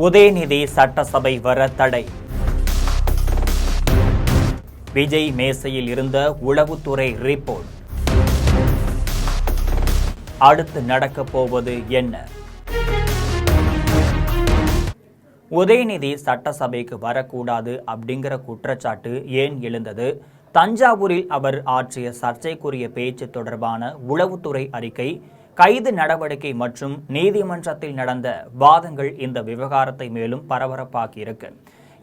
உதயநிதி சட்டசபை வர தடை. விஜய் மேசையில் இருந்த உளவுத்துறை ரிப்போர்ட். அடுத்து நடக்கப் போவது என்ன? உதயநிதி சட்டசபைக்கு வரக்கூடாது அப்படிங்கிற குற்றச்சாட்டு ஏன் எழுந்தது? தஞ்சாவூரில் அவர் ஆற்றிய சர்ச்சைக்குரிய பேச்சு தொடர்பான உளவுத்துறை அறிக்கை, கைது நடவடிக்கை மற்றும் நீதிமன்றத்தில் நடந்த வாதங்கள் இந்த விவகாரத்தை மேலும் பரபரப்பாக்கி இருக்கு.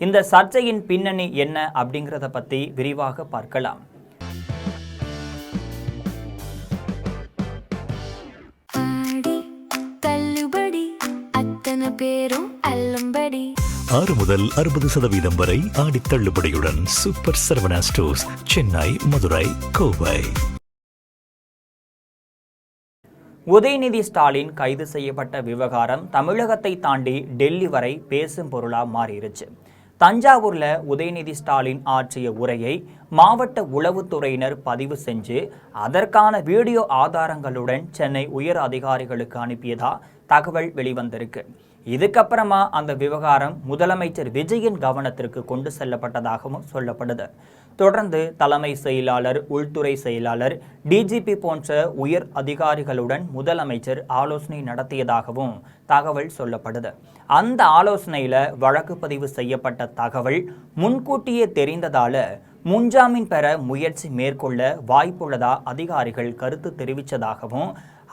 இந்த சர்ச்சையின் பின்னணி என்ன அப்படிங்கிறத பத்தி விரிவாக பார்க்கலாம். ஆறு முதல் 60% வரை ஆடி தள்ளுபடியுடன் சூப்பர் சரவணா ஸ்டோர்ஸ், சென்னை, மதுரை, கோவை. உதயநிதி ஸ்டாலின் கைது செய்யப்பட்ட விவகாரம் தமிழகத்தை தாண்டி டெல்லி வரை பேசும் பொருளா மாறிடுச்சு. தஞ்சாவூர்ல உதயநிதி ஸ்டாலின் ஆற்றிய உரையை மாவட்ட உளவுத்துறையினர் பதிவு செஞ்சு அதற்கான வீடியோ ஆதாரங்களுடன் சென்னை உயர் அதிகாரிகளுக்கு அனுப்பியதா தகவல் வெளிவந்திருக்கு. இதுக்கப்புறமா அந்த விவகாரம் முதலமைச்சர் விஜயின் கவனத்திற்கு கொண்டு செல்லப்பட்டதாகவும் சொல்லப்படுது. தொடர்ந்து தலைமை செயலாளர், உள்துறை செயலாளர், டிஜிபி போன்ற உயர் அதிகாரிகளுடன் முதலமைச்சர் ஆலோசனை நடத்தியதாகவும் தகவல் சொல்லப்படுது. அந்த ஆலோசனையில வழக்கு பதிவு செய்யப்பட்ட தகவல் முன்கூட்டியே தெரிந்ததால முன்ஜாமீன் பெற முயற்சி மேற்கொள்ள வாய்ப்புள்ளதா அதிகாரிகள் கருத்து தெரிவித்ததாகவும்,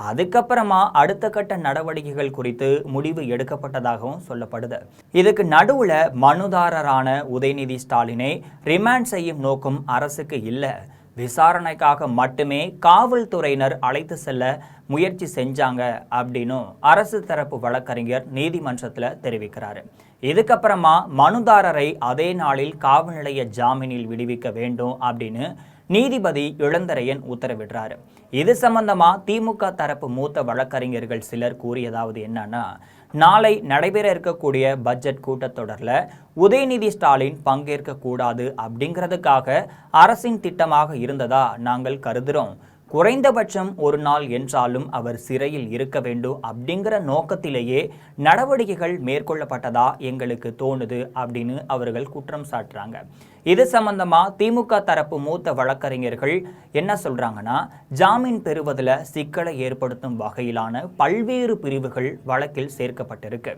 அதுக்கப்புறமா அடுத்த கட்ட நடவடிக்கைகள் குறித்து முடிவு எடுக்கப்பட்டதாகவும் சொல்லப்படுது. இதுக்கு நடுவுல மனுதாரரான உதயநிதி ஸ்டாலினை ரிமாண்ட் செய்யும் நோக்கம் அரசுக்கு இல்லை, விசாரணைக்காக மட்டுமே காவல்துறையினர் அழைத்து செல்ல முயற்சி செஞ்சாங்க அப்படின்னு அரசு தரப்பு வழக்கறிஞர் நீதிமன்றத்தில் தெரிவிக்கிறாரு. இதுக்கப்புறமா மனுதாரரை அதே நாளில் காவல் நிலைய ஜாமீனில் விடுவிக்க வேண்டும் அப்படின்னு நீதிபதி இளந்தரையன் உத்தரவிடுறாரு. இது சம்பந்தமா திமுக தரப்பு மூத்த வழக்கறிஞர்கள் சிலர் கூறியதாவது என்னன்னா, நாளை நடைபெற இருக்கக்கூடிய பட்ஜெட் கூட்டத்தொடரில் உதயநிதி ஸ்டாலின் பங்கேற்க கூடாது அப்படிங்கிறதுக்காக அரசின் திட்டமாக இருந்ததா நாங்கள் கருதுகிறோம். குறைந்தபட்சம் ஒரு நாள் என்றாலும் அவர் சிறையில் இருக்க வேண்டும் அப்படிங்கிற நோக்கத்திலேயே நடவடிக்கைகள் மேற்கொள்ளப்பட்டதா எங்களுக்கு தோணுது அப்படின்னு அவர்கள் குற்றம் சாட்டுறாங்க. இது சம்பந்தமா திமுக தரப்பு மூத்த வழக்கறிஞர்கள் என்ன சொல்றாங்கன்னா, ஜாமீன் பெறுவதில் சிக்கலை ஏற்படுத்தும் வகையிலான பல்வேறு பிரிவுகள் வழக்கில் சேர்க்கப்பட்டிருக்கு.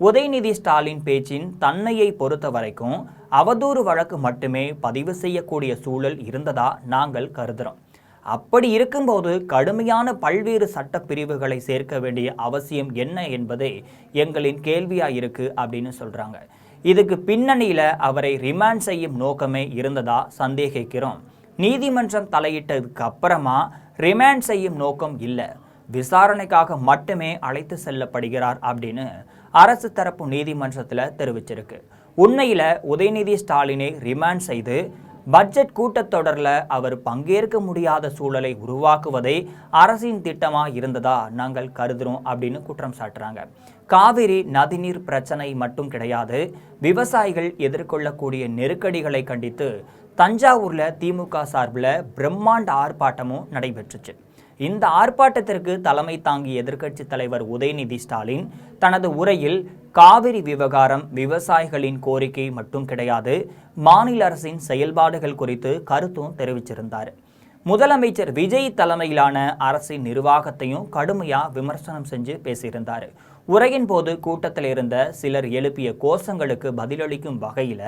உதயநிதி ஸ்டாலின் பேச்சின் தன்மையை பொறுத்த வரைக்கும் அவதூறு வழக்கு மட்டுமே பதிவு செய்யக்கூடிய சூழல் இருந்ததா நாங்கள் கருதுகிறோம். அப்படி இருக்கும்போது கடுமையான பல்வேறு சட்ட பிரிவுகளை சேர்க்க வேண்டிய அவசியம் என்ன என்பதே எங்களின் கேள்வியா இருக்கு அப்படின்னு சொல்றாங்க. இதுக்கு பின்னணியில அவரை ரிமாண்ட் செய்யும் நோக்கமே இருந்ததா சந்தேகிக்கிறோம். நீதிமன்றம் தலையிட்டதுக்கு அப்புறமா ரிமாண்ட் செய்யும் நோக்கம் இல்லை, விசாரணைக்காக மட்டுமே அழைத்து செல்லப்படுகிறார் அப்படின்னு அரசு தரப்பு நீதிமன்றத்தில் தெரிவிச்சிருக்கு. உண்மையில உதயநிதி ஸ்டாலினை ரிமாண்ட் செய்து பட்ஜெட் கூட்டத்தொடரில் அவர் பங்கேற்க முடியாத சூழலை உருவாக்குவதே அரசின் திட்டமாக இருந்ததா நாங்கள் கருதுகிறோம் அப்படின்னு குற்றம் சாட்டுறாங்க. காவிரி நதிநீர் பிரச்சனை மட்டும் கிடையாது, விவசாயிகள் எதிர்கொள்ளக்கூடிய நெருக்கடிகளை கண்டித்து தஞ்சாவூரில் திமுக சார்பில் பிரம்மாண்ட ஆர்ப்பாட்டமும் நடைபெற்றுச்சு. இந்த ஆர்ப்பாட்டத்திற்கு தலைமை தாங்கிய எதிர்க்கட்சி தலைவர் உதயநிதி ஸ்டாலின் தனது உரையில் காவிரி விவகாரம் விவசாயிகளின் கோரிக்கை மட்டும் கிடையாது, மாநில அரசின் செயல்பாடுகள் குறித்து கருத்தும் தெரிவிச்சிருந்தார். முதலமைச்சர் விஜய் தலைமையிலான அரசின் நிர்வாகத்தையும் கடுமையா விமர்சனம் செஞ்சு பேசியிருந்தார். உரையின் போது கூட்டத்தில் இருந்த சிலர் எழுப்பிய கோஷங்களுக்கு பதிலளிக்கும் வகையில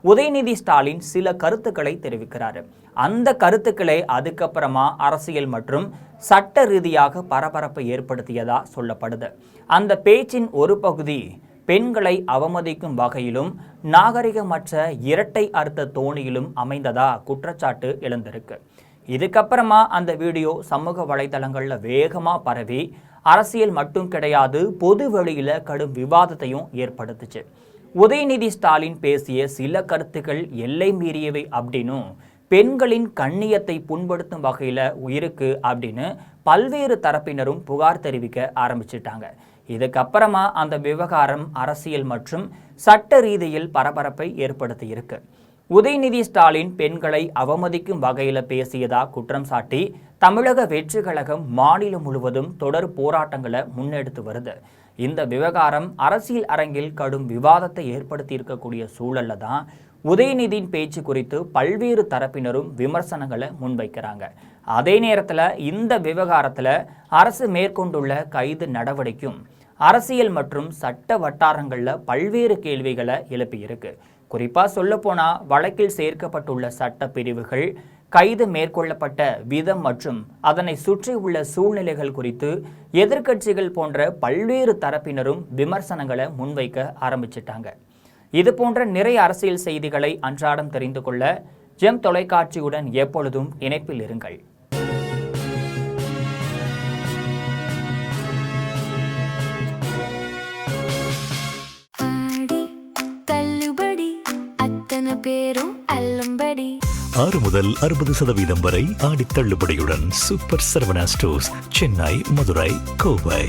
உதயநிதி ஸ்டாலின் சில கருத்துக்களை தெரிவிக்கிறார். அந்த கருத்துக்களை அதுக்கப்புறமா அரசியல் மற்றும் சட்ட ரீதியாக பரபரப்பை ஏற்படுத்தியதா சொல்லப்படுது. அந்த பேச்சின் ஒரு பகுதி பெண்களை அவமதிக்கும் வகையிலும் நாகரிகமற்ற இரட்டை அர்த்த தோணியிலும் அமைந்ததா குற்றச்சாட்டு எழுந்திருக்கு. இதுக்கப்புறமா அந்த வீடியோ சமூக வலைதளங்கள்ல வேகமா பரவி அரசியல் மட்டும் கிடையாது, பொது வெளியில கடும் விவாதத்தையும் ஏற்படுத்துச்சு. உதயநிதி ஸ்டாலின் பேசிய சில கருத்துக்கள் எல்லை மீறியவை அப்படின்னும், பெண்களின் கண்ணியத்தை புண்படுத்தும் வகையில் இருக்கு அப்படின்னு பல்வேறு தரப்பினரும் புகார் தெரிவிக்க ஆரம்பிச்சிட்டாங்க. இதுக்கப்புறமா அந்த விவகாரம் அரசியல் மற்றும் சட்ட ரீதியில் பரபரப்பை ஏற்படுத்தி இருக்கு. உதயநிதி ஸ்டாலின் பெண்களை அவமதிக்கும் வகையில் பேசியதா குற்றம் சாட்டி தமிழக வெற்றி கழகம் மாநிலம் முழுவதும் தொடர் போராட்டங்களை முன்னெடுத்து வருது. இந்த விவகாரம் அரசியல் அரங்கில் கடும் விவாதத்தை ஏற்படுத்தி இருக்கக்கூடிய சூழல்ல தான் உதயநிதியின் பேச்சு குறித்து பல்வேறு தரப்பினரும் விமர்சனங்களை முன்வைக்கிறாங்க. அதே நேரத்தில் இந்த விவகாரத்தில் அரசு மேற்கொண்டுள்ள கைது நடவடிக்கையும் அரசியல் மற்றும் சட்ட வட்டாரங்களில் பல்வேறு கேள்விகளை எழுப்பியிருக்கு. குறிப்பாக சொல்லப்போனால் வழக்கில் சேர்க்கப்பட்டுள்ள சட்ட பிரிவுகள், கைது மேற்கொள்ளப்பட்ட விதம் மற்றும் அதனை சுற்றியுள்ள சூழ்நிலைகள் குறித்து எதிர்க்கட்சிகள் போன்ற பல்வேறு தரப்பினரும் விமர்சனங்களை முன்வைக்க ஆரம்பிச்சிட்டாங்க. இது போன்ற நிறைய அரசியல் செய்திகளை அன்றாடம் தெரிந்து கொள்ள ஜெம் தொலைக்காட்சியுடன் எப்பொழுதும் இணைப்பில் இருங்கள். பேரும் அல்லம்படி 6 முதல் 60% வரை ஆடி தள்ளுபடியுடன் சூப்பர் சரவணா ஸ்டோர்ஸ், சென்னை, மதுரை, கோவை.